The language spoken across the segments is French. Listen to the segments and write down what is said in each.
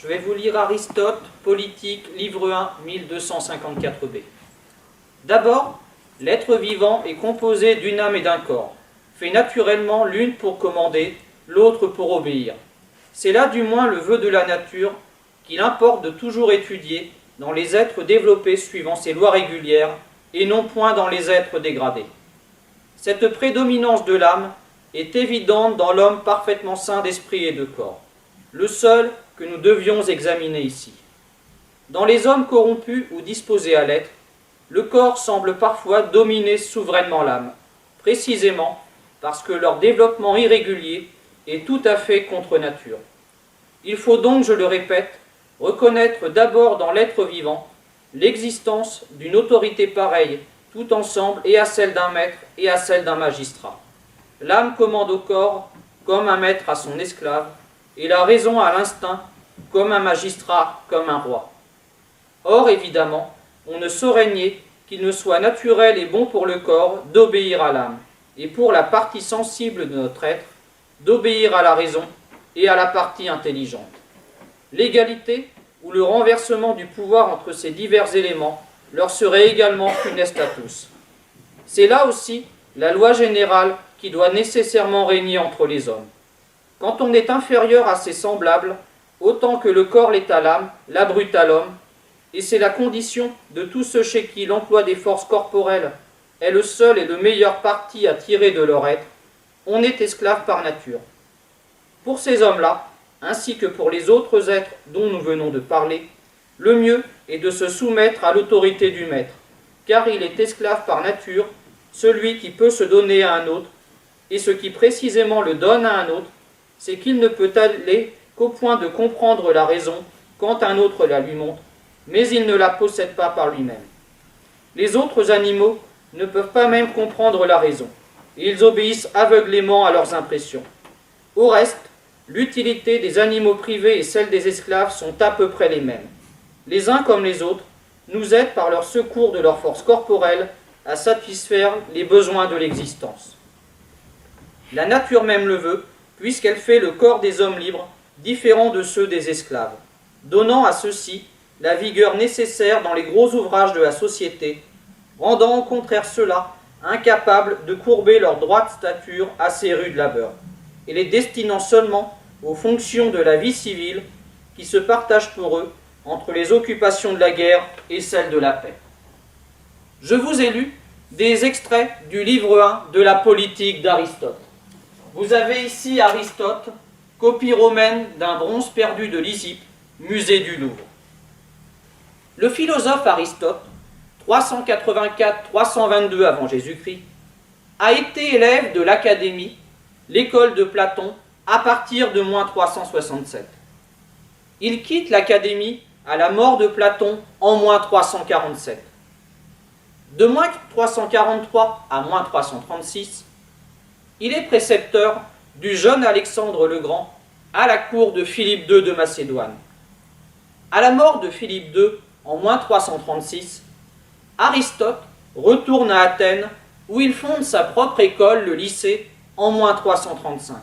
Je vais vous lire Aristote, Politique, livre 1, 1254b. D'abord, l'être vivant est composé d'une âme et d'un corps, fait naturellement l'une pour commander, l'autre pour obéir. C'est là du moins le vœu de la nature qu'il importe de toujours étudier dans les êtres développés suivant ses lois régulières et non point dans les êtres dégradés. Cette prédominance de l'âme est évidente dans l'homme parfaitement sain d'esprit et de corps, le seul que nous devions examiner ici. Dans les hommes corrompus ou disposés à l'être, le corps semble parfois dominer souverainement l'âme, précisément parce que leur développement irrégulier est tout à fait contre nature. Il faut donc, je le répète, reconnaître d'abord dans l'être vivant l'existence d'une autorité pareille tout ensemble et à celle d'un maître et à celle d'un magistrat. L'âme commande au corps comme un maître à son esclave, et la raison à l'instinct comme un magistrat, comme un roi. Or, évidemment, on ne saurait nier qu'il ne soit naturel et bon pour le corps d'obéir à l'âme, et pour la partie sensible de notre être, d'obéir à la raison et à la partie intelligente. L'égalité ou le renversement du pouvoir entre ces divers éléments leur serait également funeste à tous. C'est là aussi la loi générale qui doit nécessairement régner entre les hommes. Quand on est inférieur à ses semblables, autant que le corps l'est à l'âme, la brute à l'homme, et c'est la condition de tous ceux chez qui l'emploi des forces corporelles est le seul et le meilleur parti à tirer de leur être, on est esclave par nature. Pour ces hommes-là, ainsi que pour les autres êtres dont nous venons de parler, le mieux est de se soumettre à l'autorité du maître, car il est esclave par nature, celui qui peut se donner à un autre, et ce qui précisément le donne à un autre, c'est qu'il ne peut aller qu'au point de comprendre la raison quand un autre la lui montre, mais il ne la possède pas par lui-même. Les autres animaux ne peuvent pas même comprendre la raison, et ils obéissent aveuglément à leurs impressions. Au reste, l'utilité des animaux privés et celle des esclaves sont à peu près les mêmes. Les uns comme les autres nous aident par leur secours de leur force corporelle à satisfaire les besoins de l'existence. La nature même le veut, puisqu'elle fait le corps des hommes libres différent de ceux des esclaves, donnant à ceux-ci la vigueur nécessaire dans les gros ouvrages de la société, rendant au contraire ceux-là incapables de courber leur droite stature à ces rudes labeurs, et les destinant seulement aux fonctions de la vie civile qui se partagent pour eux entre les occupations de la guerre et celles de la paix. Je vous ai lu des extraits du livre 1 de la Politique d'Aristote. Vous avez ici Aristote, copie romaine d'un bronze perdu de Lysippe, musée du Louvre. Le philosophe Aristote, 384-322 avant Jésus-Christ, a été élève de l'Académie, l'école de Platon, à partir de -367. Il quitte l'Académie à la mort de Platon en -347. De -343 à -336, il est précepteur du jeune Alexandre le Grand à la cour de Philippe II de Macédoine. À la mort de Philippe II en -336, Aristote retourne à Athènes où il fonde sa propre école, le lycée, en -335.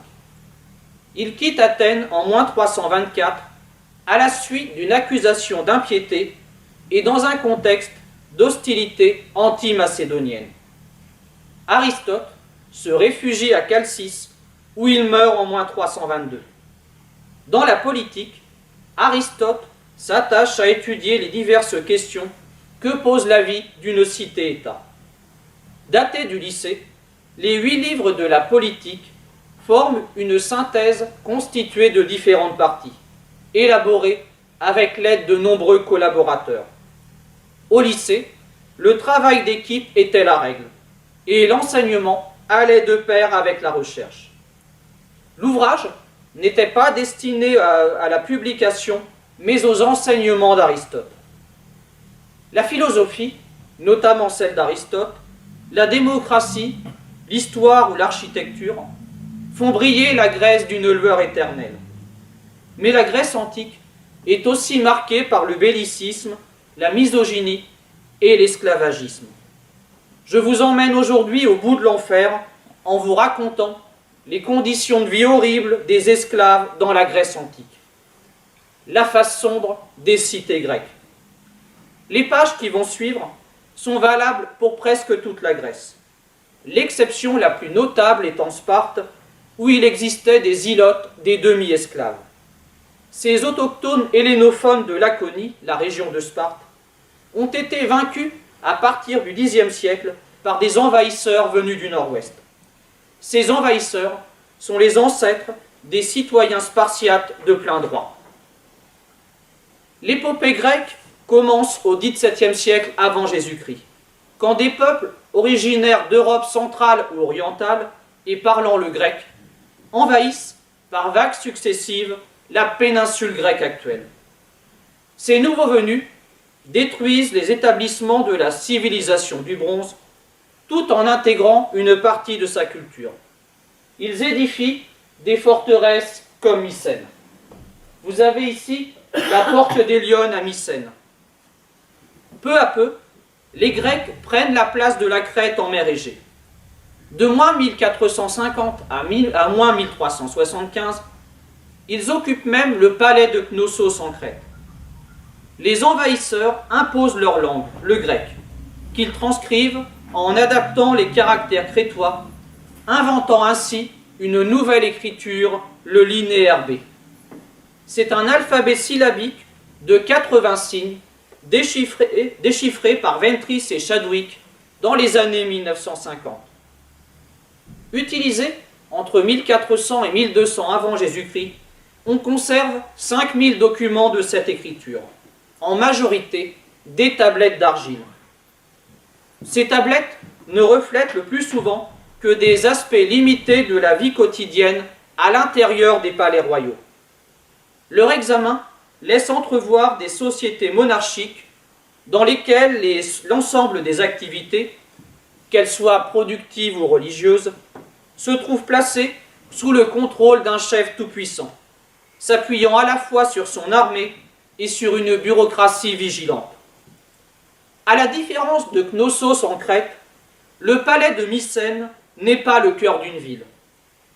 Il quitte Athènes en -324 à la suite d'une accusation d'impiété et dans un contexte d'hostilité anti-macédonienne. Aristote se réfugie à Chalcis où il meurt en -322. Dans la politique, Aristote s'attache à étudier les diverses questions que pose la vie d'une cité-État. Daté du lycée, les 8 livres de la politique forment une synthèse constituée de différentes parties, élaborée avec l'aide de nombreux collaborateurs. Au lycée, le travail d'équipe était la règle, et l'enseignement allait de pair avec la recherche. L'ouvrage n'était pas destiné à la publication, mais aux enseignements d'Aristote. La philosophie, notamment celle d'Aristote, la démocratie, l'histoire ou l'architecture, font briller la Grèce d'une lueur éternelle. Mais la Grèce antique est aussi marquée par le bellicisme, la misogynie et l'esclavagisme. Je vous emmène aujourd'hui au bout de l'enfer en vous racontant les conditions de vie horribles des esclaves dans la Grèce antique. la face sombre des cités grecques. Les pages qui vont suivre sont valables pour presque toute la Grèce. L'exception la plus notable est en Sparte, où il existait des ilotes, des demi-esclaves. Ces autochtones hellénophones de Laconie, la région de Sparte, ont été vaincus à partir du Xe siècle par des envahisseurs venus du nord-ouest. Ces envahisseurs sont les ancêtres des citoyens spartiates de plein droit. L'épopée grecque commence au XVIIe siècle avant Jésus-Christ, quand des peuples originaires d'Europe centrale ou orientale et parlant le grec envahissent par vagues successives la péninsule grecque actuelle. Ces nouveaux venus détruisent les établissements de la civilisation du bronze tout en intégrant une partie de sa culture. Ils édifient des forteresses comme Mycène. Vous avez ici la porte des Lionnes à Mycène. Peu à peu, les Grecs prennent la place de la Crète en mer Égée. De moins 1450 à moins 1375, ils occupent même le palais de Knossos en Crète. Les envahisseurs imposent leur langue, le grec, qu'ils transcrivent en adaptant les caractères crétois, inventant ainsi une nouvelle écriture, le linéaire B. C'est un alphabet syllabique de 80 signes déchiffré par Ventris et Chadwick dans les années 1950. Utilisé entre 1400 et 1200 avant Jésus-Christ, on conserve 5000 documents de cette écriture, en majorité des tablettes d'argile. Ces tablettes ne reflètent le plus souvent que des aspects limités de la vie quotidienne à l'intérieur des palais royaux. Leur examen laisse entrevoir des sociétés monarchiques dans lesquelles l'ensemble des activités, qu'elles soient productives ou religieuses, se trouvent placées sous le contrôle d'un chef tout-puissant, s'appuyant à la fois sur son armée et sur une bureaucratie vigilante. À la différence de Knossos en Crète, le palais de Mycène n'est pas le cœur d'une ville.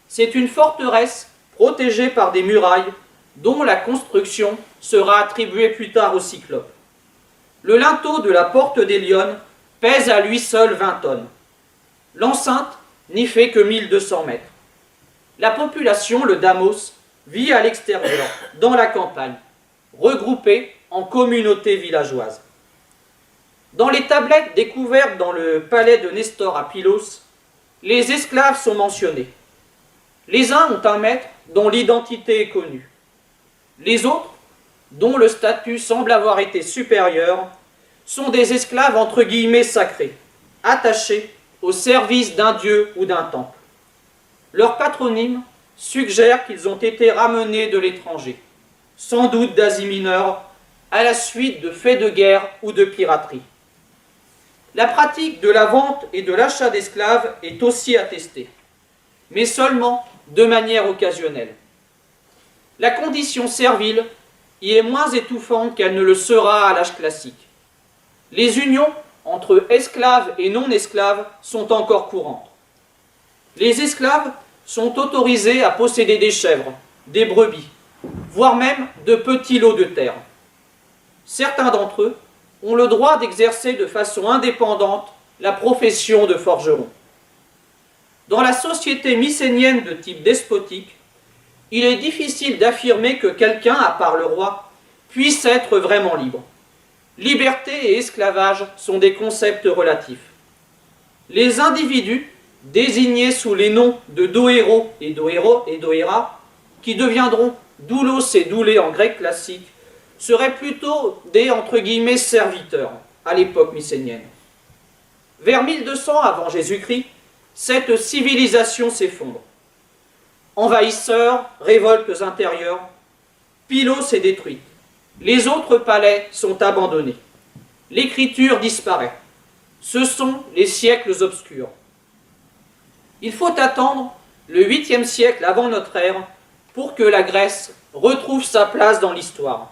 C'est une forteresse protégée par des murailles dont la construction sera attribuée plus tard aux Cyclopes. Le linteau de la porte des Lionnes pèse à lui seul 20 tonnes. L'enceinte n'y fait que 1200 mètres. La population, le Damos, vit à l'extérieur, dans la campagne, regroupée en communautés villageoises. Dans les tablettes découvertes dans le palais de Nestor à Pylos, les esclaves sont mentionnés. Les uns ont un maître dont l'identité est connue. Les autres, dont le statut semble avoir été supérieur, sont des esclaves entre guillemets sacrés, attachés au service d'un dieu ou d'un temple. Leur patronyme suggère qu'ils ont été ramenés de l'étranger, sans doute d'Asie mineure, à la suite de faits de guerre ou de piraterie. La pratique de la vente et de l'achat d'esclaves est aussi attestée, mais seulement de manière occasionnelle. La condition servile y est moins étouffante qu'elle ne le sera à l'âge classique. Les unions entre esclaves et non-esclaves sont encore courantes. Les esclaves sont autorisés à posséder des chèvres, des brebis, voire même de petits lots de terre. Certains d'entre eux ont le droit d'exercer de façon indépendante la profession de forgeron. Dans la société mycénienne de type despotique, il est difficile d'affirmer que quelqu'un, à part le roi, puisse être vraiment libre. Liberté et esclavage sont des concepts relatifs. Les individus, désignés sous les noms de doéros et doéra, qui deviendront doulos et doulés en grec classique, seraient plutôt des entre guillemets serviteurs à l'époque mycénienne. Vers 1200 avant Jésus-Christ, cette civilisation s'effondre. Envahisseurs, révoltes intérieures, Pylos est détruite. Les autres palais sont abandonnés. L'écriture disparaît. Ce sont les siècles obscurs. Il faut attendre le 8e siècle avant notre ère pour que la Grèce retrouve sa place dans l'histoire.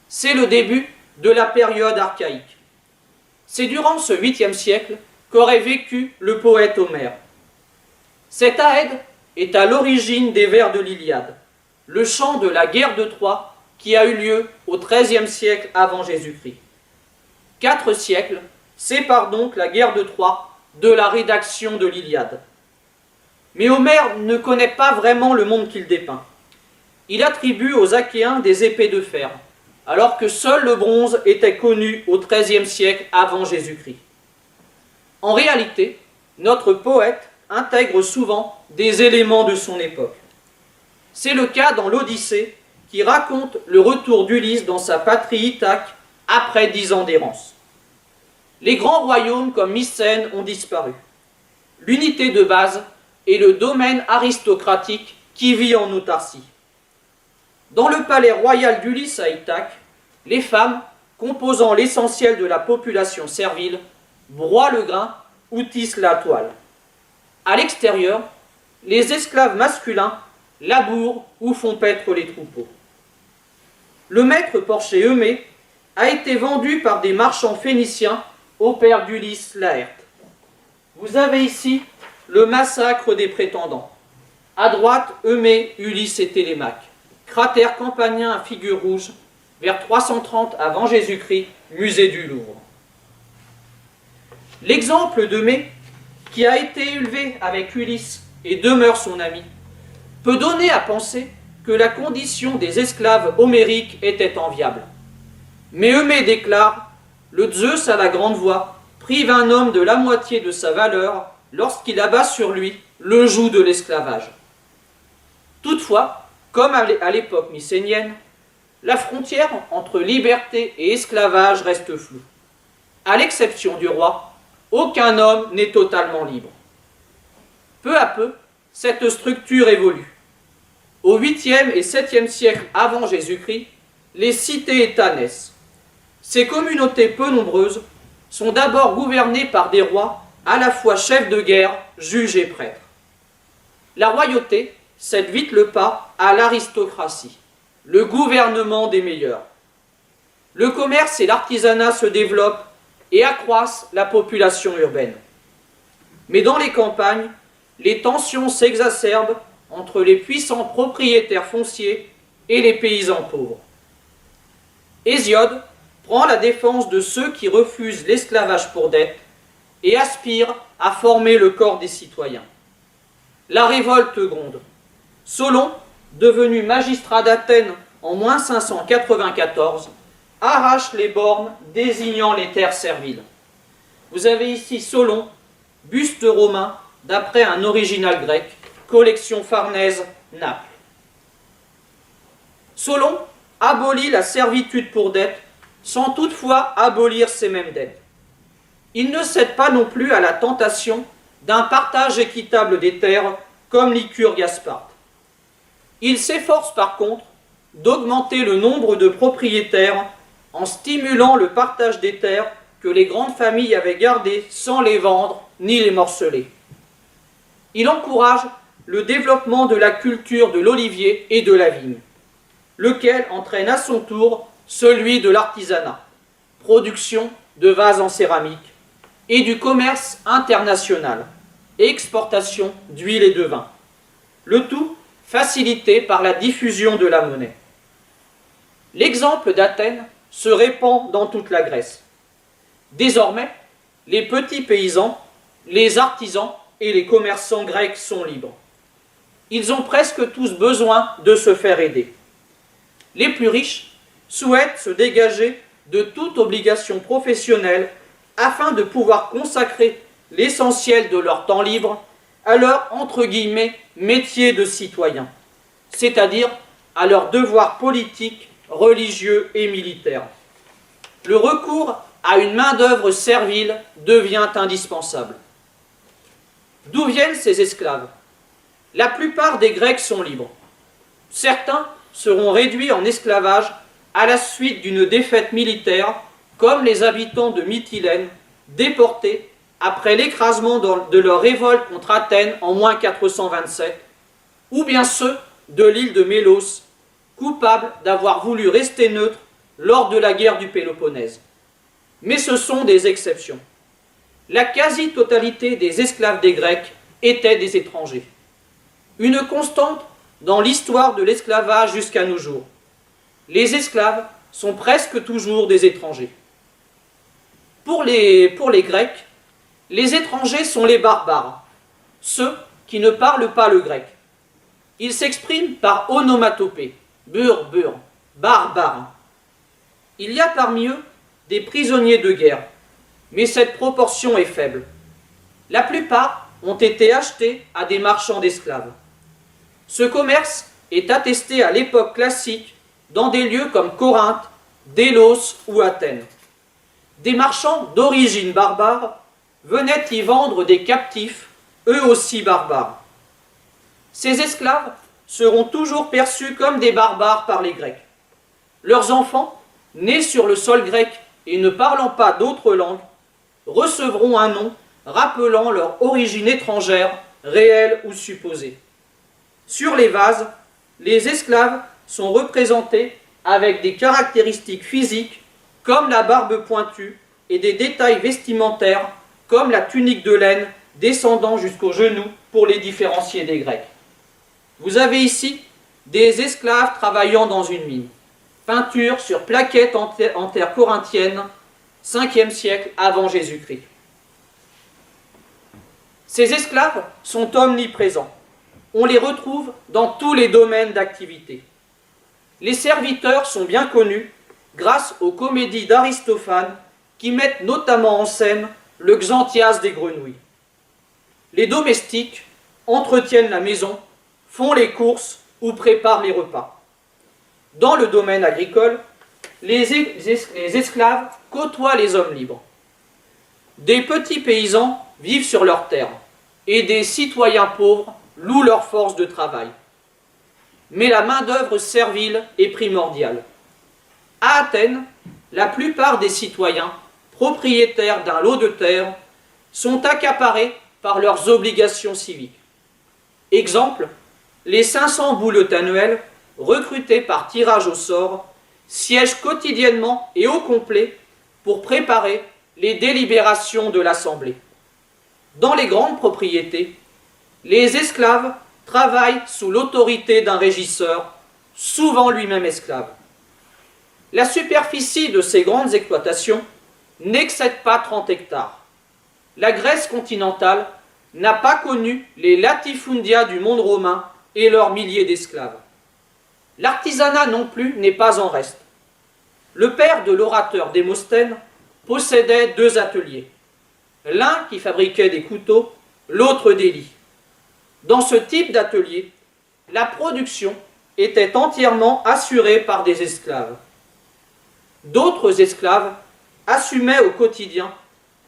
C'est le début de la période archaïque. C'est durant ce 8e siècle qu'aurait vécu le poète Homère. Cet Aède est à l'origine des vers de l'Iliade, le chant de la guerre de Troie qui a eu lieu au XIIIe siècle avant Jésus-Christ. 4 siècles séparent donc la guerre de Troie de la rédaction de l'Iliade. Mais Homère ne connaît pas vraiment le monde qu'il dépeint. Il attribue aux Achéens des épées de fer, alors que seul le bronze était connu au XIIIe siècle avant Jésus-Christ. En réalité, notre poète intègre souvent des éléments de son époque. C'est le cas dans l'Odyssée, qui raconte le retour d'Ulysse dans sa patrie Ithaque après 10 ans d'errance. Les grands royaumes comme Mycène ont disparu. L'unité de base est le domaine aristocratique qui vit en autarcie. Dans le palais royal d'Ulysse à Ithaque, les femmes, composant l'essentiel de la population servile, broient le grain ou tissent la toile. À l'extérieur, les esclaves masculins labourent ou font paître les troupeaux. Le maître porcher Eumée a été vendu par des marchands phéniciens au père d'Ulysse, Laërte. Vous avez ici le massacre des prétendants. À droite, Eumée, Ulysse et Télémaque. Cratère campanien à figure rouge, vers 330 avant Jésus-Christ, musée du Louvre. L'exemple d'Eumée, qui a été élevé avec Ulysse et demeure son ami, peut donner à penser que la condition des esclaves homériques était enviable. Mais Eumée déclare « Le Zeus à la grande voix prive un homme de la moitié de sa valeur lorsqu'il abat sur lui le joug de l'esclavage. » Toutefois, comme à l'époque mycénienne, la frontière entre liberté et esclavage reste floue. À l'exception du roi, aucun homme n'est totalement libre. Peu à peu, cette structure évolue. Au 8e et 7e siècle avant Jésus-Christ, les cités-États naissent. Ces communautés peu nombreuses sont d'abord gouvernées par des rois, à la fois chefs de guerre, juges et prêtres. La royauté cède vite le pas à l'aristocratie, le gouvernement des meilleurs. Le commerce et l'artisanat se développent et accroissent la population urbaine. Mais dans les campagnes, les tensions s'exacerbent entre les puissants propriétaires fonciers et les paysans pauvres. Hésiode prend la défense de ceux qui refusent l'esclavage pour dette et aspirent à former le corps des citoyens. La révolte gronde. Solon, devenu magistrat d'Athènes en moins 594, arrache les bornes désignant les terres serviles. Vous avez ici Solon, buste romain d'après un original grec, collection Farnèse, Naples. Solon abolit la servitude pour dette sans toutefois abolir ces mêmes dettes. Il ne cède pas non plus à la tentation d'un partage équitable des terres comme Lycurgue à Sparte. Il s'efforce par contre d'augmenter le nombre de propriétaires en stimulant le partage des terres que les grandes familles avaient gardées sans les vendre ni les morceler. Il encourage le développement de la culture de l'olivier et de la vigne, lequel entraîne à son tour celui de l'artisanat, production de vases en céramique, et du commerce international, et exportation d'huile et de vin. Le tout facilité par la diffusion de la monnaie. L'exemple d'Athènes se répand dans toute la Grèce. Désormais, les petits paysans, les artisans et les commerçants grecs sont libres. Ils ont presque tous besoin de se faire aider. Les plus riches souhaitent se dégager de toute obligation professionnelle afin de pouvoir consacrer l'essentiel de leur temps libre à leur, entre guillemets, métier de citoyen, c'est-à-dire à leurs devoirs politiques, religieux et militaires. Le recours à une main-d'œuvre servile devient indispensable. D'où viennent ces esclaves? La plupart des Grecs sont libres. Certains seront réduits en esclavage à la suite d'une défaite militaire, comme les habitants de Mytilène, déportés après l'écrasement de leur révolte contre Athènes en moins 427, ou bien ceux de l'île de Mélos, coupables d'avoir voulu rester neutres lors de la guerre du Péloponnèse. Mais ce sont des exceptions. La quasi-totalité des esclaves des Grecs étaient des étrangers. Une constante dans l'histoire de l'esclavage jusqu'à nos jours. les esclaves sont presque toujours des étrangers. Pour les Grecs, les étrangers sont les barbares, ceux qui ne parlent pas le grec. Ils s'expriment par onomatopée, bur, bur, barbare. Il y a parmi eux des prisonniers de guerre, mais cette proportion est faible. La plupart ont été achetés à des marchands d'esclaves. Ce commerce est attesté à l'époque classique dans des lieux comme Corinthe, Délos ou Athènes. Des marchands d'origine barbare venaient y vendre des captifs, eux aussi barbares. Ces esclaves seront toujours perçus comme des barbares par les Grecs. Leurs enfants, nés sur le sol grec et ne parlant pas d'autre langue, recevront un nom rappelant leur origine étrangère, réelle ou supposée. Sur les vases, les esclaves sont représentés avec des caractéristiques physiques comme la barbe pointue et des détails vestimentaires comme la tunique de laine descendant jusqu'aux genoux pour les différencier des Grecs. Vous avez ici des esclaves travaillant dans une mine. Peinture sur plaquettes en terre corinthienne, 5e siècle avant Jésus-Christ. Ces esclaves sont omniprésents. On les retrouve dans tous les domaines d'activité. Les serviteurs sont bien connus grâce aux comédies d'Aristophane qui mettent notamment en scène le Xanthias des grenouilles. Les domestiques entretiennent la maison, font les courses ou préparent les repas. Dans le domaine agricole, les esclaves côtoient les hommes libres. Des petits paysans vivent sur leurs terres et des citoyens pauvres louent leur force de travail. Mais la main-d'œuvre servile est primordiale. À Athènes, la plupart des citoyens, propriétaires d'un lot de terre, sont accaparés par leurs obligations civiques. Exemple, les 500 bouleutes annuels, recrutés par tirage au sort, siègent quotidiennement et au complet pour préparer les délibérations de l'Assemblée. Dans les grandes propriétés, les esclaves travaillent sous l'autorité d'un régisseur, souvent lui-même esclave. La superficie de ces grandes exploitations n'excède pas 30 hectares. La Grèce continentale n'a pas connu les latifundia du monde romain et leurs milliers d'esclaves. L'artisanat non plus n'est pas en reste. Le père de l'orateur Démosthène possédait 2 ateliers, l'un qui fabriquait des couteaux, l'autre des lits. Dans ce type d'atelier, la production était entièrement assurée par des esclaves. D'autres esclaves assumaient au quotidien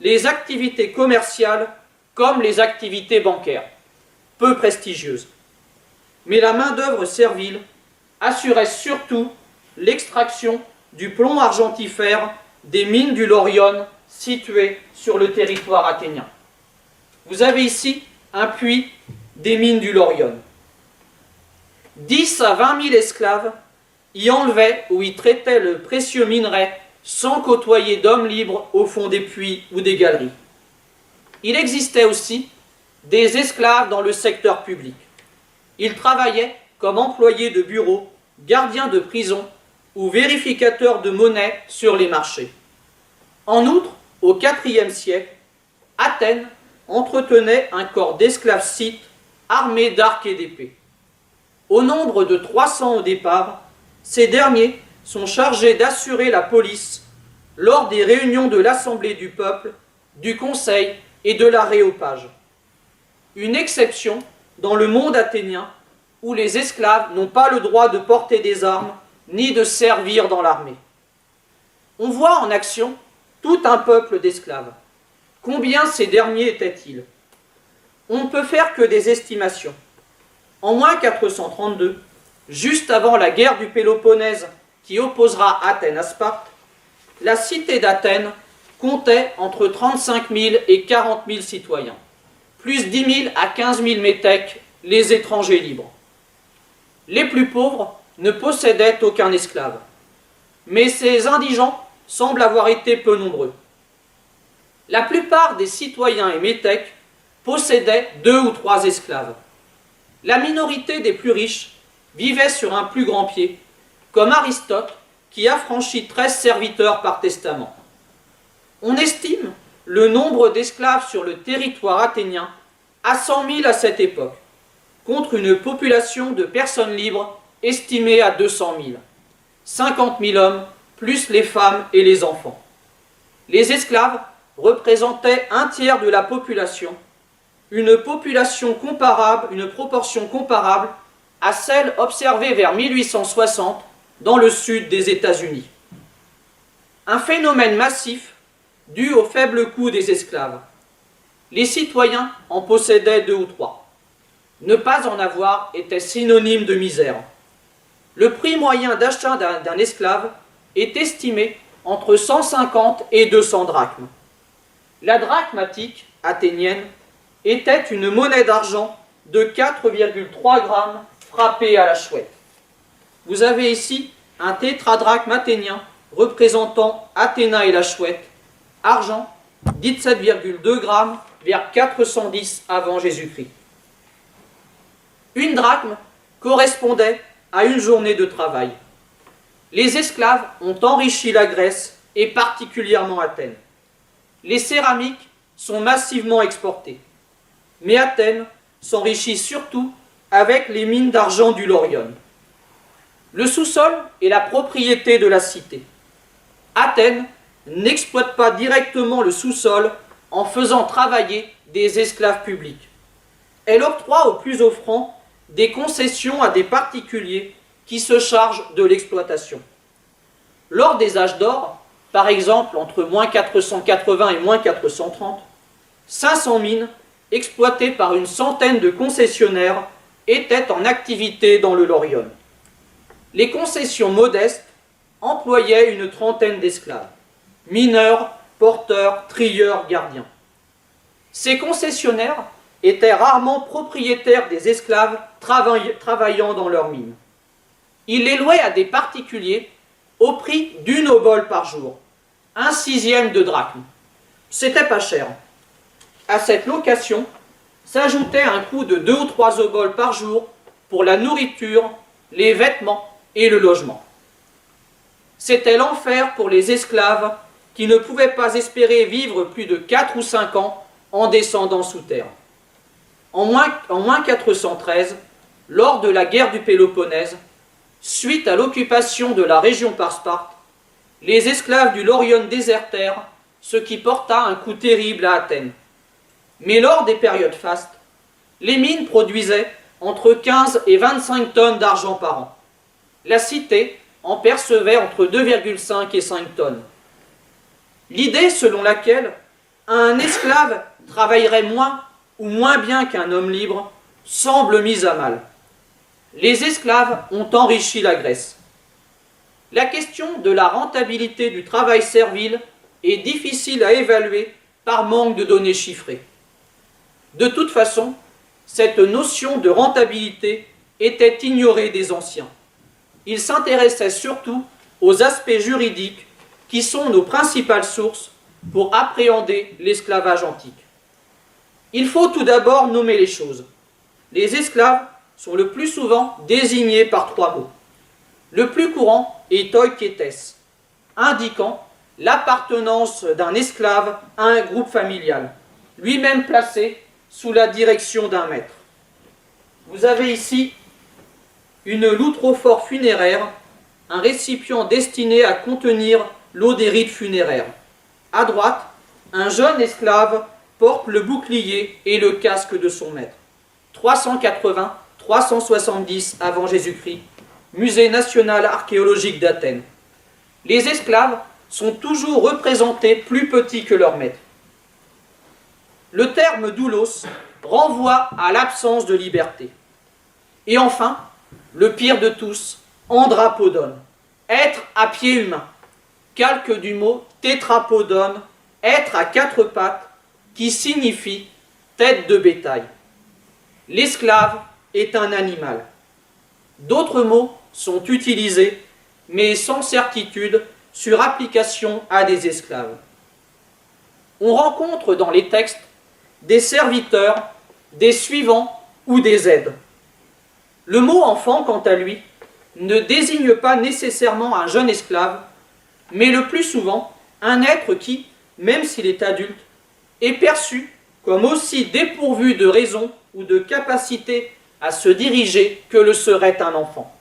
les activités commerciales comme les activités bancaires, peu prestigieuses. Mais la main-d'œuvre servile assurait surtout l'extraction du plomb argentifère des mines du Laurion situées sur le territoire athénien. Vous avez ici un puits des mines du Laurion. 10 à 20 000 esclaves y enlevaient ou y traitaient le précieux minerai sans côtoyer d'hommes libres au fond des puits ou des galeries. Il existait aussi des esclaves dans le secteur public. Ils travaillaient comme employés de bureau, gardiens de prison ou vérificateurs de monnaie sur les marchés. En outre, au IVe siècle, Athènes entretenait un corps d'esclaves scythes armés d'arcs et d'épées. Au nombre de 300 au départ, ces derniers sont chargés d'assurer la police lors des réunions de l'Assemblée du peuple, du Conseil et de l'aréopage. Une exception dans le monde athénien où les esclaves n'ont pas le droit de porter des armes ni de servir dans l'armée. On voit en action tout un peuple d'esclaves. Combien ces derniers étaient-ils? On ne peut faire que des estimations. En moins 432, juste avant la guerre du Péloponnèse qui opposera Athènes à Sparte, la cité d'Athènes comptait entre 35 000 et 40 000 citoyens, plus 10 000 à 15 000 métèques, les étrangers libres. Les plus pauvres ne possédaient aucun esclave, mais ces indigents semblent avoir été peu nombreux. La plupart des citoyens et métèques possédaient 2 ou 3 esclaves. La minorité des plus riches vivait sur un plus grand pied, comme Aristote, qui affranchit 13 serviteurs par testament. On estime le nombre d'esclaves sur le territoire athénien à 100 000 à cette époque, contre une population de personnes libres estimée à 200 000, 50 000 hommes, plus les femmes et les enfants. Les esclaves représentaient un tiers de la population, une proportion comparable à celle observée vers 1860 dans le sud des États-Unis. Un phénomène massif dû au faible coût des esclaves. Les citoyens en possédaient 2 ou 3. Ne pas en avoir était synonyme de misère. Le prix moyen d'achat d'un esclave est estimé entre 150 et 200 drachmes. La drachmatique athénienne était une monnaie d'argent de 4,3 grammes frappée à la chouette. Vous avez ici un tétradrachme athénien représentant Athéna et la chouette, argent, 17,2 grammes vers 410 avant Jésus-Christ. Une drachme correspondait à une journée de travail. Les esclaves ont enrichi la Grèce et particulièrement Athènes. Les céramiques sont massivement exportées. Mais Athènes s'enrichit surtout avec les mines d'argent du Laurion. Le sous-sol est la propriété de la cité. Athènes n'exploite pas directement le sous-sol en faisant travailler des esclaves publics. Elle octroie aux plus offrants des concessions à des particuliers qui se chargent de l'exploitation. Lors des âges d'or, par exemple entre moins 480 et moins 430, 500 mines exploitées par une centaine de concessionnaires étaient en activité dans le Laurion. Les concessions modestes employaient une trentaine d'esclaves, mineurs, porteurs, trieurs, gardiens. Ces concessionnaires étaient rarement propriétaires des esclaves travaillant dans leurs mines. Ils les louaient à des particuliers au prix d'1 obole par jour, 1/6 de drachme. C'était pas cher. À cette location s'ajoutait un coût de 2 ou 3 oboles par jour pour la nourriture, les vêtements et le logement. C'était l'enfer pour les esclaves qui ne pouvaient pas espérer vivre plus de 4 ou 5 ans en descendant sous terre. En moins 413, lors de la guerre du Péloponnèse, suite à l'occupation de la région par Sparte, les esclaves du Laurion désertèrent, ce qui porta un coup terrible à Athènes. Mais lors des périodes fastes, les mines produisaient entre 15 et 25 tonnes d'argent par an. La cité en percevait entre 2,5 et 5 tonnes. L'idée selon laquelle un esclave travaillerait moins ou moins bien qu'un homme libre semble mise à mal. Les esclaves ont enrichi la Grèce. La question de la rentabilité du travail servile est difficile à évaluer par manque de données chiffrées. De toute façon, cette notion de rentabilité était ignorée des anciens. Ils s'intéressaient surtout aux aspects juridiques qui sont nos principales sources pour appréhender l'esclavage antique. Il faut tout d'abord nommer les choses. Les esclaves sont le plus souvent désignés par 3 mots. Le plus courant est oikètes, indiquant l'appartenance d'un esclave à un groupe familial, lui-même placé sous la direction d'un maître. Vous avez ici une loutrophore funéraire, un récipient destiné à contenir l'eau des rites funéraires. À droite, un jeune esclave porte le bouclier et le casque de son maître. 380-370 avant Jésus-Christ, Musée national archéologique d'Athènes. Les esclaves sont toujours représentés plus petits que leur maître. Le terme doulos renvoie à l'absence de liberté. Et enfin, le pire de tous, andrapodon, être à pied humain, calque du mot tétrapodon, être à 4 pattes, qui signifie tête de bétail. L'esclave est un animal. D'autres mots sont utilisés, mais sans certitude, sur application à des esclaves. On rencontre dans les textes des serviteurs, des suivants ou des aides. Le mot enfant, quant à lui, ne désigne pas nécessairement un jeune esclave, mais le plus souvent un être qui, même s'il est adulte, est perçu comme aussi dépourvu de raison ou de capacité à se diriger que le serait un enfant.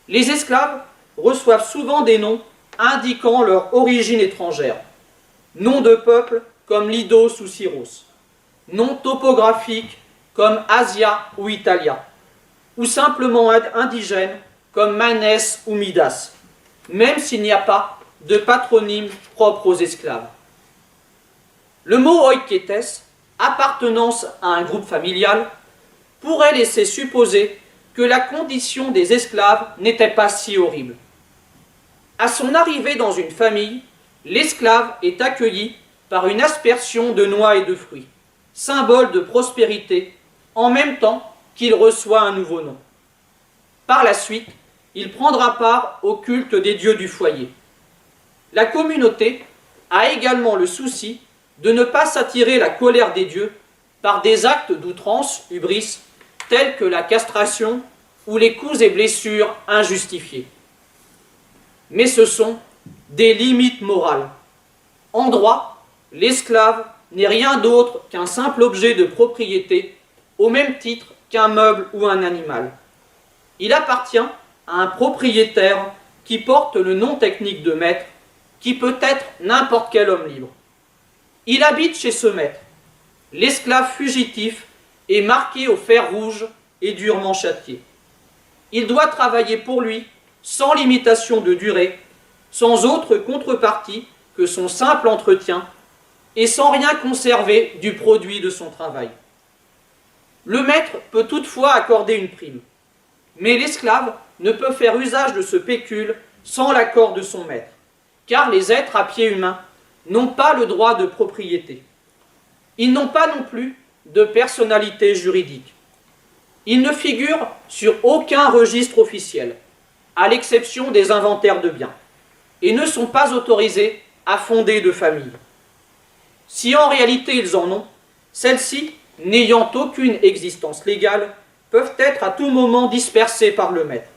Les esclaves reçoivent souvent des noms indiquant leur origine étrangère, noms de peuple comme Lydos ou Syros, noms topographiques comme Asia ou Italia, ou simplement indigènes comme Manès ou Midas, même s'il n'y a pas de patronyme propre aux esclaves. Le mot oiketes, appartenance à un groupe familial, pourrait laisser supposer que la condition des esclaves n'était pas si horrible. À son arrivée dans une famille, l'esclave est accueilli par une aspersion de noix et de fruits, symbole de prospérité, en même temps qu'il reçoit un nouveau nom. Par la suite, il prendra part au culte des dieux du foyer. La communauté a également le souci de ne pas s'attirer la colère des dieux par des actes d'outrance, hubris, tels que la castration ou les coups et blessures injustifiés. Mais ce sont des limites morales. En droit, l'esclave n'est rien d'autre qu'un simple objet de propriété, au même titre qu'un meuble ou un animal. Il appartient à un propriétaire qui porte le nom technique de maître, qui peut être n'importe quel homme libre. Il habite chez ce maître. L'esclave fugitif est marqué au fer rouge et durement châtié. Il doit travailler pour lui, sans limitation de durée, sans autre contrepartie que son simple entretien, et sans rien conserver du produit de son travail. Le maître peut toutefois accorder une prime, mais l'esclave ne peut faire usage de ce pécule sans l'accord de son maître, car les êtres à pied humain n'ont pas le droit de propriété. Ils n'ont pas non plus de personnalité juridique. Ils ne figurent sur aucun registre officiel, à l'exception des inventaires de biens, et ne sont pas autorisés à fonder de famille. Si en réalité ils en ont, celles-ci, n'ayant aucune existence légale, peuvent être à tout moment dispersées par le maître.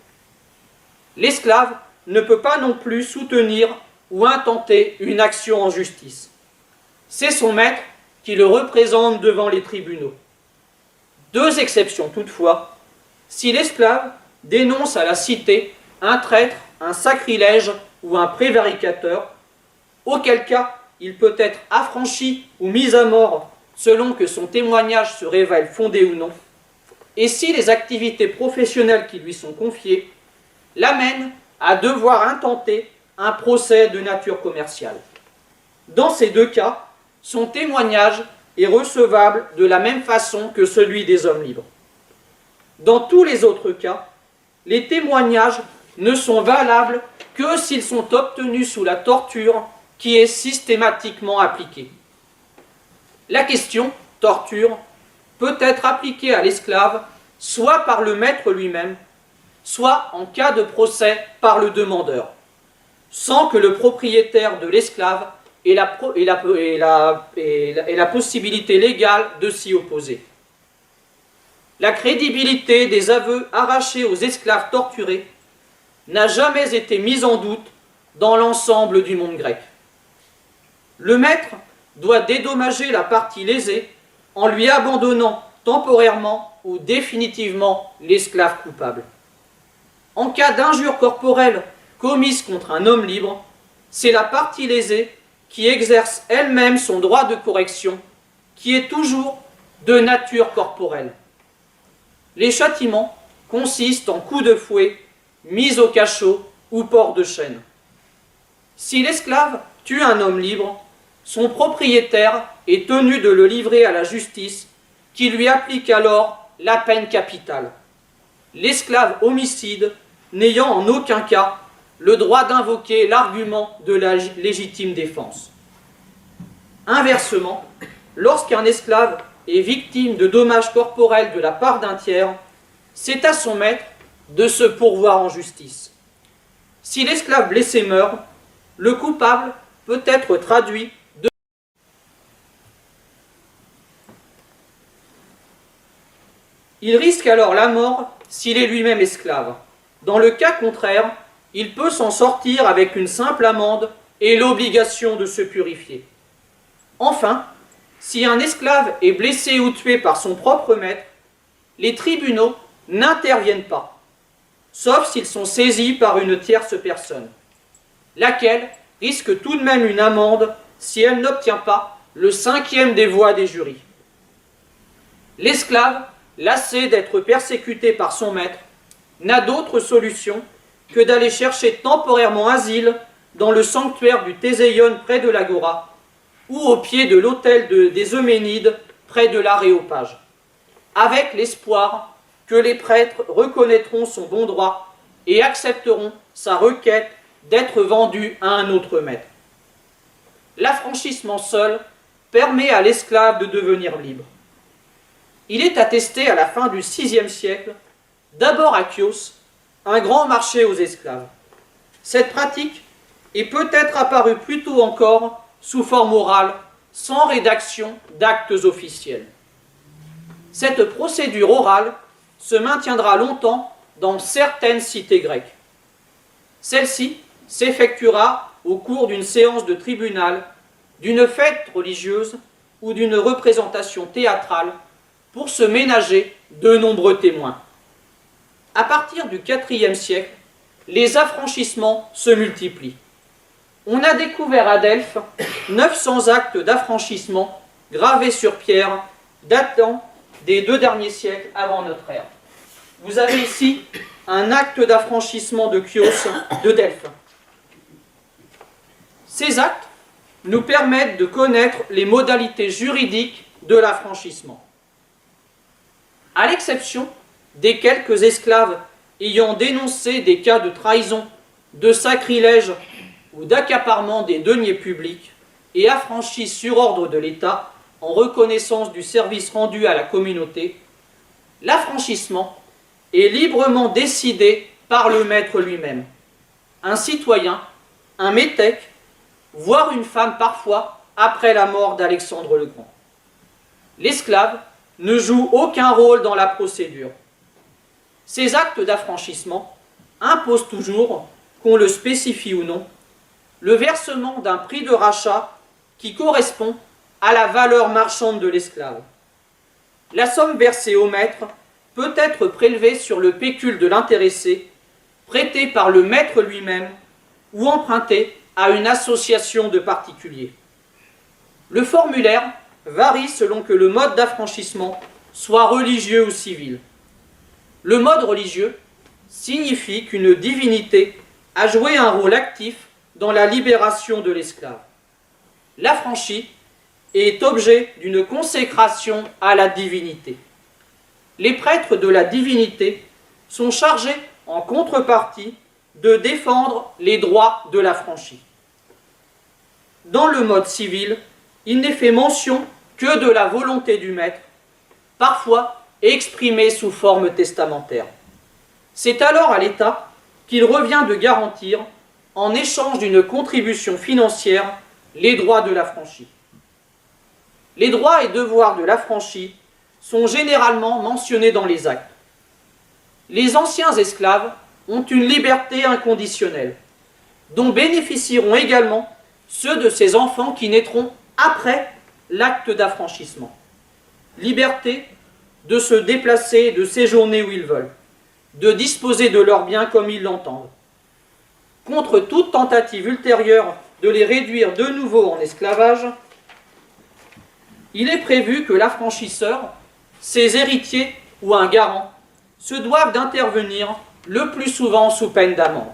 L'esclave ne peut pas non plus soutenir ou intenter une action en justice. C'est son maître qui le représente devant les tribunaux. Deux exceptions toutefois, si l'esclave dénonce à la cité un traître, un sacrilège ou un prévaricateur, auquel cas il peut être affranchi ou mis à mort selon que son témoignage se révèle fondé ou non, et si les activités professionnelles qui lui sont confiées l'amènent à devoir intenter un procès de nature commerciale. Dans ces deux cas, son témoignage est recevable de la même façon que celui des hommes libres. Dans tous les autres cas, les témoignages ne sont valables que s'ils sont obtenus sous la torture qui est systématiquement appliquée. La question, torture, peut être appliquée à l'esclave soit par le maître lui-même, soit en cas de procès par le demandeur, sans que le propriétaire de l'esclave ait la possibilité légale de s'y opposer. La crédibilité des aveux arrachés aux esclaves torturés n'a jamais été mise en doute dans l'ensemble du monde grec. Le maître doit dédommager la partie lésée en lui abandonnant temporairement ou définitivement l'esclave coupable. En cas d'injure corporelle commise contre un homme libre, c'est la partie lésée qui exerce elle-même son droit de correction, qui est toujours de nature corporelle. Les châtiments consistent en coups de fouet, mise au cachot ou port de chaîne. Si l'esclave tue un homme libre, son propriétaire est tenu de le livrer à la justice, qui lui applique alors la peine capitale. L'esclave homicide n'ayant en aucun cas le droit d'invoquer l'argument de la légitime défense. Inversement, lorsqu'un esclave est victime de dommages corporels de la part d'un tiers, c'est à son maître de se pourvoir en justice. Si l'esclave blessé meurt, le coupable peut être traduit de... Il risque alors la mort s'il est lui-même esclave, Dans le cas contraire, il peut s'en sortir avec une simple amende et l'obligation de se purifier. Enfin, si un esclave est blessé ou tué par son propre maître, les tribunaux n'interviennent pas, sauf s'ils sont saisis par une tierce personne, laquelle risque tout de même une amende si elle n'obtient pas le 5e des voix des jurys. L'esclave, lassé d'être persécuté par son maître, n'a d'autre solution que d'aller chercher temporairement asile dans le sanctuaire du Théséion près de l'Agora, ou au pied de l'autel des Euménides près de l'Aréopage, avec l'espoir que les prêtres reconnaîtront son bon droit et accepteront sa requête d'être vendu à un autre maître. L'affranchissement seul permet à l'esclave de devenir libre. Il est attesté à la fin du VIe siècle, d'abord à Chios, un grand marché aux esclaves. Cette pratique est peut-être apparue plus tôt encore sous forme orale, sans rédaction d'actes officiels. Cette procédure orale se maintiendra longtemps dans certaines cités grecques. Celle-ci s'effectuera au cours d'une séance de tribunal, d'une fête religieuse ou d'une représentation théâtrale pour se ménager de nombreux témoins. À partir du IVe siècle, les affranchissements se multiplient. On a découvert à Delphes 900 actes d'affranchissement gravés sur pierre datant des 2 derniers siècles avant notre ère. Vous avez ici un acte d'affranchissement de Chios de Delphes. Ces actes nous permettent de connaître les modalités juridiques de l'affranchissement. À l'exception des quelques esclaves ayant dénoncé des cas de trahison, de sacrilège ou d'accaparement des deniers publics et affranchis sur ordre de l'État en reconnaissance du service rendu à la communauté, l'affranchissement est librement décidé par le maître lui-même, un citoyen, un métèque, voire une femme parfois après la mort d'Alexandre le Grand. L'esclave ne joue aucun rôle dans la procédure. Ces actes d'affranchissement imposent toujours, qu'on le spécifie ou non, le versement d'un prix de rachat qui correspond à la valeur marchande de l'esclave. La somme versée au maître peut être prélevée sur le pécule de l'intéressé, prêté par le maître lui-même ou emprunté à une association de particuliers. Le formulaire varie selon que le mode d'affranchissement soit religieux ou civil. Le mode religieux signifie qu'une divinité a joué un rôle actif dans la libération de l'esclave. L'affranchi est objet d'une consécration à la divinité. Les prêtres de la divinité sont chargés, en contrepartie, de défendre les droits de l'affranchi. Dans le mode civil, il n'est fait mention que de la volonté du maître, parfois exprimée sous forme testamentaire. C'est alors à l'État qu'il revient de garantir, en échange d'une contribution financière, les droits de l'affranchi. Les droits et devoirs de l'affranchi sont généralement mentionnés dans les actes. Les anciens esclaves ont une liberté inconditionnelle, dont bénéficieront également ceux de ces enfants qui naîtront après l'acte d'affranchissement. Liberté de se déplacer et de séjourner où ils veulent, de disposer de leurs biens comme ils l'entendent. Contre toute tentative ultérieure de les réduire de nouveau en esclavage, il est prévu que l'affranchisseur, ses héritiers ou un garant se doivent d'intervenir le plus souvent sous peine d'amende.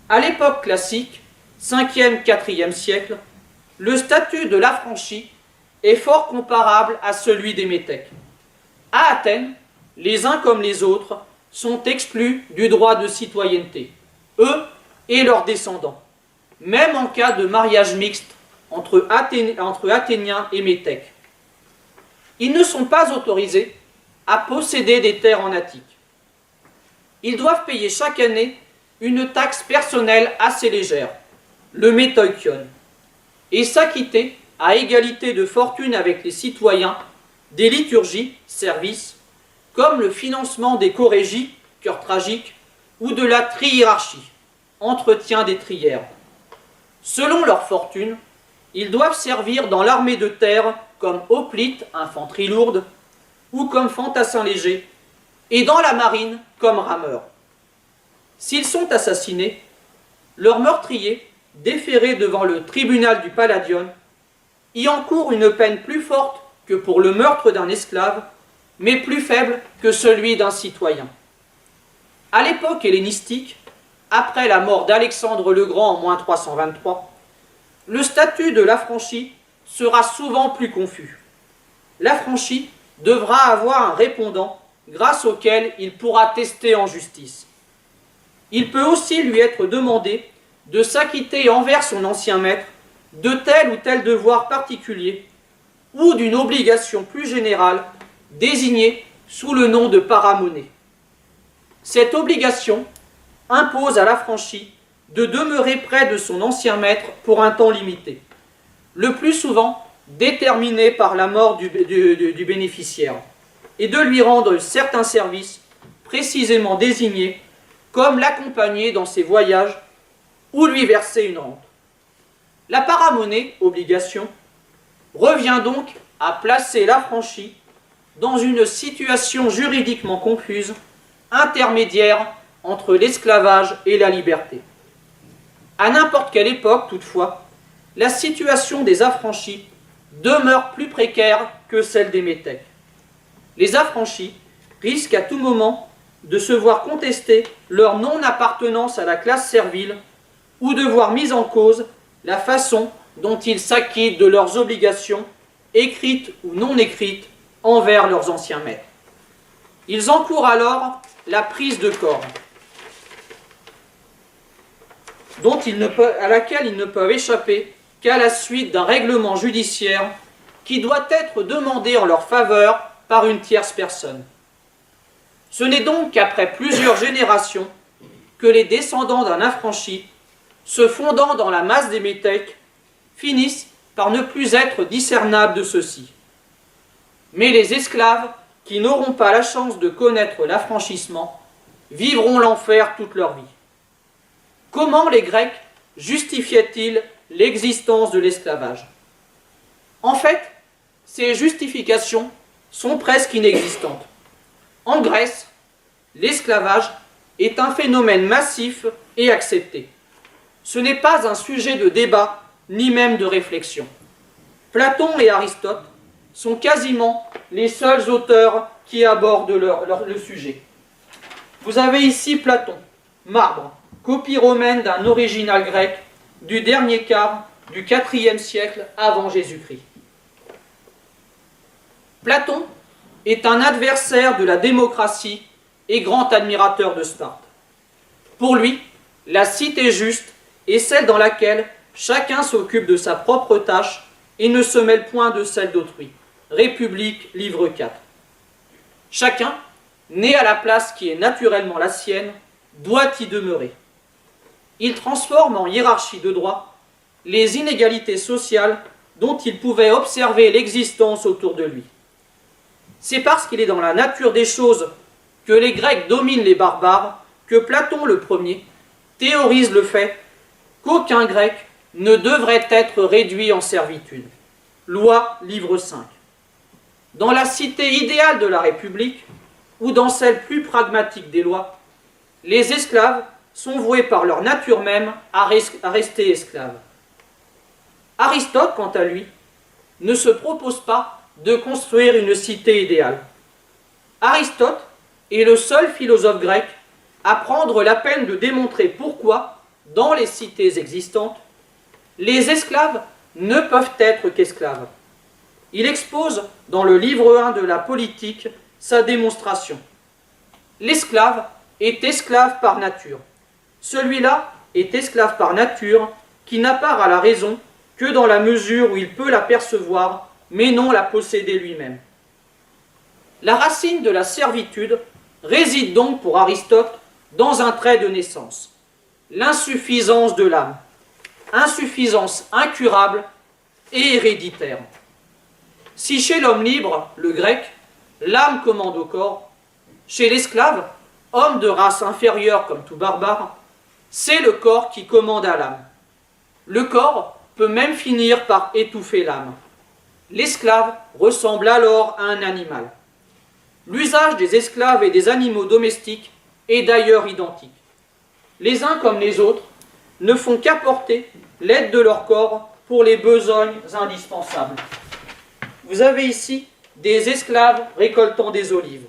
À l'époque classique, 5e, 4e siècle, le statut de l'affranchi est fort comparable à celui des métèques. À Athènes, les uns comme les autres sont exclus du droit de citoyenneté, eux et leurs descendants, même en cas de mariage mixte entre Athéniens et Métèques. Ils ne sont pas autorisés à posséder des terres en Attique. Ils doivent payer chaque année une taxe personnelle assez légère, le métoikion, et s'acquitter, à égalité de fortune avec les citoyens, des liturgies, services, comme le financement des chorégies, chœurs tragiques, ou de la trihiérarchie, entretien des trières. Selon leur fortune, ils doivent servir dans l'armée de terre comme hoplites, infanterie lourde, ou comme fantassins légers, et dans la marine comme rameurs. S'ils sont assassinés, leur meurtrier, déféré devant le tribunal du Palladion, y encourt une peine plus forte que pour le meurtre d'un esclave, mais plus faible que celui d'un citoyen. À l'époque hellénistique, après la mort d'Alexandre le Grand en -323, le statut de l'affranchi sera souvent plus confus. L'affranchi devra avoir un répondant grâce auquel il pourra tester en justice. Il peut aussi lui être demandé de s'acquitter envers son ancien maître de tel ou tel devoir particulier ou d'une obligation plus générale désignée sous le nom de paramonnaie. Cette obligation impose à l'affranchi de demeurer près de son ancien maître pour un temps limité, le plus souvent déterminé par la mort du bénéficiaire, et de lui rendre certains services précisément désignés, comme l'accompagner dans ses voyages ou lui verser une rente. La paramonnaie, obligation, revient donc à placer l'affranchi dans une situation juridiquement confuse, intermédiaire entre l'esclavage et la liberté. À n'importe quelle époque, toutefois, la situation des affranchis demeure plus précaire que celle des métèques. Les affranchis risquent à tout moment de se voir contester leur non-appartenance à la classe servile ou de voir mise en cause la façon dont ils s'acquittent de leurs obligations, écrites ou non écrites, envers leurs anciens maîtres. Ils encourent alors la prise de corps, à laquelle ils ne peuvent échapper qu'à la suite d'un règlement judiciaire qui doit être demandé en leur faveur par une tierce personne. Ce n'est donc qu'après plusieurs générations que les descendants d'un affranchi, se fondant dans la masse des métèques, finissent par ne plus être discernables de ceux-ci. Mais les esclaves, qui n'auront pas la chance de connaître l'affranchissement, vivront l'enfer toute leur vie. Comment les Grecs justifiaient-ils l'existence de l'esclavage? En fait, ces justifications sont presque inexistantes. En Grèce, l'esclavage est un phénomène massif et accepté. Ce n'est pas un sujet de débat, ni même de réflexion. Platon et Aristote sont quasiment les seuls auteurs qui abordent le sujet. Vous avez ici Platon, marbre, copie romaine d'un original grec du dernier quart du IVe siècle avant Jésus-Christ. Platon est un adversaire de la démocratie et grand admirateur de Sparte. Pour lui, la cité juste est celle dans laquelle chacun s'occupe de sa propre tâche et ne se mêle point de celle d'autrui. République, livre 4. Chacun, né à la place qui est naturellement la sienne, doit y demeurer. Il transforme en hiérarchie de droit les inégalités sociales dont il pouvait observer l'existence autour de lui. C'est parce qu'il est dans la nature des choses que les Grecs dominent les barbares que Platon le premier théorise le fait qu'aucun Grec ne devrait être réduit en servitude. Loi, livre 5. Dans la cité idéale de la République, ou dans celle plus pragmatique des lois, les esclaves sont voués par leur nature même à rester esclaves. Aristote, quant à lui, ne se propose pas de construire une cité idéale. Aristote est le seul philosophe grec à prendre la peine de démontrer pourquoi, dans les cités existantes, les esclaves ne peuvent être qu'esclaves. Il expose dans le livre 1 de la Politique sa démonstration. L'esclave est esclave par nature. Celui-là est esclave par nature qui n'a part à la raison que dans la mesure où il peut la percevoir, mais non la posséder lui-même. La racine de la servitude réside donc pour Aristote dans un trait de naissance, l'insuffisance de l'âme, insuffisance incurable et héréditaire. Si chez l'homme libre, le grec, l'âme commande au corps, chez l'esclave, homme de race inférieure comme tout barbare, c'est le corps qui commande à l'âme. Le corps peut même finir par étouffer l'âme. L'esclave ressemble alors à un animal. L'usage des esclaves et des animaux domestiques est d'ailleurs identique. Les uns comme les autres ne font qu'apporter l'aide de leur corps pour les besognes indispensables. Vous avez ici des esclaves récoltant des olives.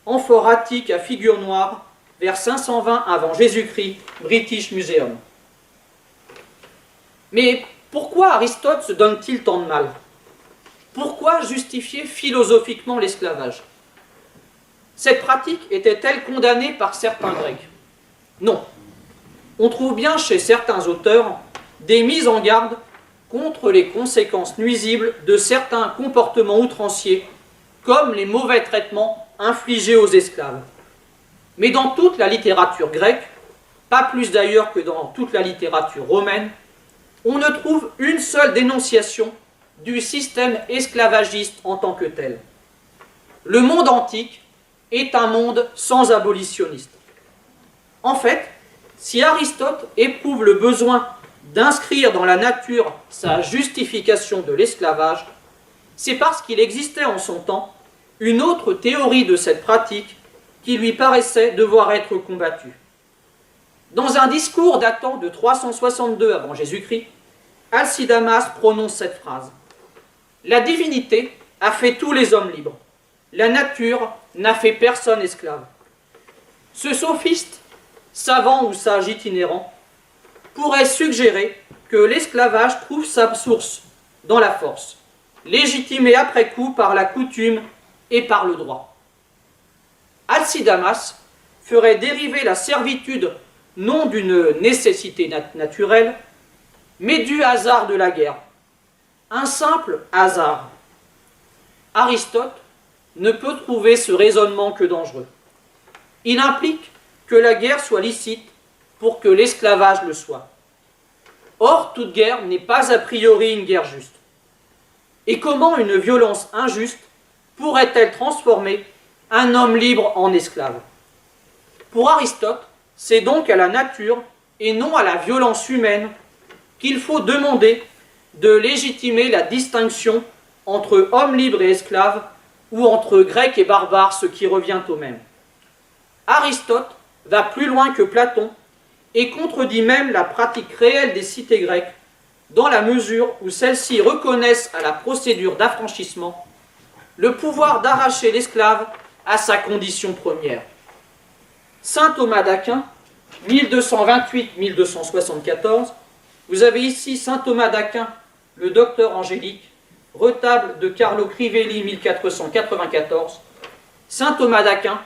Amphore attique à figure noire, vers 520 avant Jésus-Christ, British Museum. Mais pourquoi Aristote se donne-t-il tant de mal? Pourquoi justifier philosophiquement l'esclavage? Cette pratique était-elle condamnée par certains Grecs? Non. On trouve bien chez certains auteurs des mises en garde contre les conséquences nuisibles de certains comportements outranciers, comme les mauvais traitements infligés aux esclaves. Mais dans toute la littérature grecque, pas plus d'ailleurs que dans toute la littérature romaine, on ne trouve une seule dénonciation du système esclavagiste en tant que tel. Le monde antique est un monde sans abolitionniste. En fait, si Aristote éprouve le besoin d'inscrire dans la nature sa justification de l'esclavage, c'est parce qu'il existait en son temps une autre théorie de cette pratique qui lui paraissait devoir être combattue. Dans un discours datant de 362 avant Jésus-Christ, Alcidamas prononce cette phrase: « La divinité a fait tous les hommes libres. La nature n'a fait personne esclave. » Ce sophiste, savant ou sage itinérant, pourrait suggérer que l'esclavage trouve sa source dans la force, légitimée après coup par la coutume et par le droit. Alcidamas ferait dériver la servitude non d'une nécessité naturelle, mais du hasard de la guerre. Un simple hasard. Aristote ne peut trouver ce raisonnement que dangereux. Il implique que la guerre soit licite pour que l'esclavage le soit. Or, toute guerre n'est pas a priori une guerre juste. Et comment une violence injuste pourrait-elle transformer un homme libre en esclave? Pour Aristote, c'est donc à la nature et non à la violence humaine qu'il faut demander de légitimer la distinction entre homme libre et esclave ou entre grec et barbare, ce qui revient au même. Aristote va plus loin que Platon et contredit même la pratique réelle des cités grecques dans la mesure où celles-ci reconnaissent à la procédure d'affranchissement le pouvoir d'arracher l'esclave à sa condition première. Saint Thomas d'Aquin, 1228-1274, vous avez ici Saint Thomas d'Aquin, le docteur angélique, retable de Carlo Crivelli, 1494. Saint Thomas d'Aquin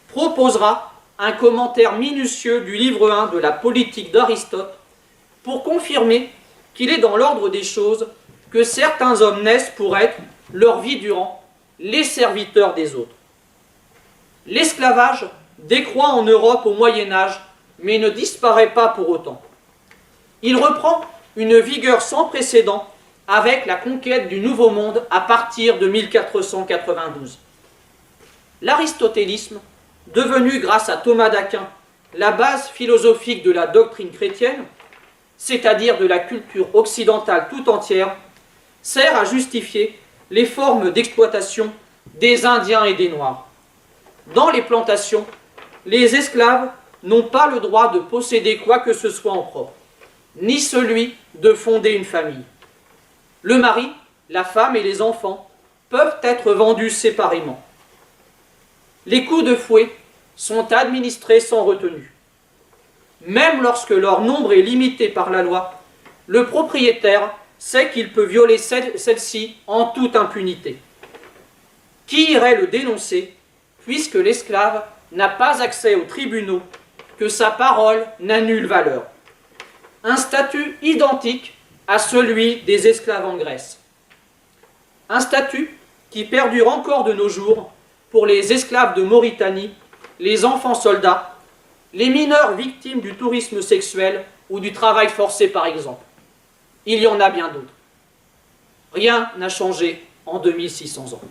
proposera un commentaire minutieux du livre 1 de la politique d'Aristote pour confirmer qu'il est dans l'ordre des choses que certains hommes naissent pour être, leur vie durant, les serviteurs des autres. L'esclavage décroît en Europe au Moyen-Âge, mais ne disparaît pas pour autant. Il reprend une vigueur sans précédent avec la conquête du Nouveau Monde à partir de 1492. L'aristotélisme, devenu grâce à Thomas d'Aquin la base philosophique de la doctrine chrétienne, c'est-à-dire de la culture occidentale tout entière, sert à justifier les formes d'exploitation des Indiens et des Noirs. Dans les plantations, les esclaves n'ont pas le droit de posséder quoi que ce soit en propre, ni celui de fonder une famille. Le mari, la femme et les enfants peuvent être vendus séparément. Les coups de fouet sont administrés sans retenue. Même lorsque leur nombre est limité par la loi, le propriétaire sait qu'il peut violer celle-ci en toute impunité. Qui irait le dénoncer, puisque l'esclave n'a pas accès aux tribunaux, que sa parole n'a nulle valeur? Un statut identique à celui des esclaves en Grèce. Un statut qui perdure encore de nos jours pour les esclaves de Mauritanie, les enfants soldats, les mineurs victimes du tourisme sexuel ou du travail forcé par exemple. Il y en a bien d'autres. Rien n'a changé en 2600 ans.